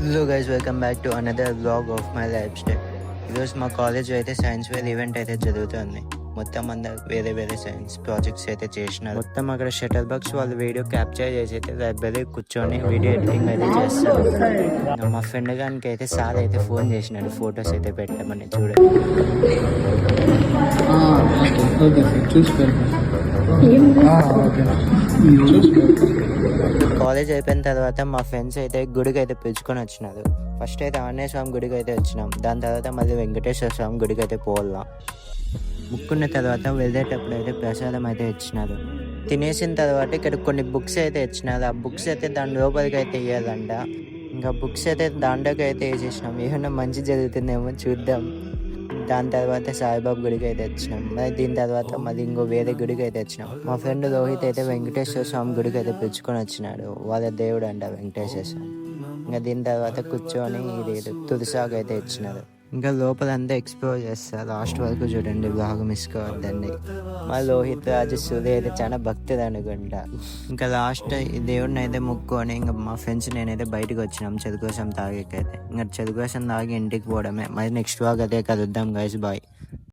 Hello guys, welcome back to another blog of my life style. ఈరోజు మా college అయితే science wear event అయితే జరుగుతుంది. మొత్తం అందరు వేరే వేరే సైన్స్ ప్రాజెక్ట్స్ అయితే చేసినారు. మొత్తం అక్కడ షటిల్ బాక్స్ వాళ్ళు వీడియో క్యాప్చర్ చేసి అయితే లైబ్రరీ కూర్చొని వీడియో ఎడిటింగ్ అయితే చేస్తారు. ఇంకా మా ఫ్రెండ్ గానికి అయితే సార్ అయితే ఫోన్ చేసినాడు ఫొటోస్ అయితే పెట్టమని. చూడండి, కాలేజ్ అయిపోయిన తర్వాత మా ఫ్రెండ్స్ అయితే గుడికి అయితే పిలుచుకొని వచ్చినారు. ఫస్ట్ అయితే ఆంజనేయ స్వామి గుడికి అయితే వచ్చినాం. దాని తర్వాత మళ్ళీ వెంకటేశ్వర స్వామి గుడికి అయితే పోవాలా. ముక్కున్న తర్వాత వెళ్ళేటప్పుడు అయితే ప్రసాదం అయితే ఇచ్చినారు. తినేసిన తర్వాత ఇక్కడ కొన్ని బుక్స్ అయితే ఇచ్చినారు. ఆ బుక్స్ అయితే దాని లోపలికి అయితే వేయాలంట. ఇంకా బుక్స్ అయితే దాంట్లోకి అయితే వేసేసినాం. ఏమన్నా మంచి జరుగుతుందేమో చూద్దాం. దాని తర్వాత సాయిబాబా గుడికి అయితే వచ్చినాం. మరి దీని తర్వాత మళ్ళీ ఇంకో వేరే గుడికి అయితే వచ్చినాం. మా ఫ్రెండ్ రోహిత్ అయితే వెంకటేశ్వర స్వామి గుడికి అయితే పిలుచుకొని వచ్చినాడు. వాళ్ళ దేవుడు అంట వెంకటేశ్వర స్వామి. ఇంకా దీని తర్వాత కూర్చొని ఇది తులసాకు అయితే ఇచ్చినారు. ఇంకా లోపల అంతా ఎక్స్ప్లోర్ చేస్తారు. లాస్ట్ వరకు చూడండి, బాగా మిస్ కావద్దండి. మా లోహిత్ రాజు సూర్య అయితే చాలా భక్తుడు అనుకుంటా. ఇంకా లాస్ట్ ఈ దేవుడిని అయితే ముక్కొని ఇంకా మా ఫ్రెండ్స్ నేనైతే బయటకు వచ్చినాం చెరుకు కోసం తాగేకైతే. ఇంకా చెరుకు కోసం తాగి ఇంటికి పోవడమే. మరి నెక్స్ట్ వాక్ అయితే కలుద్దాం గైస్, బాయ్.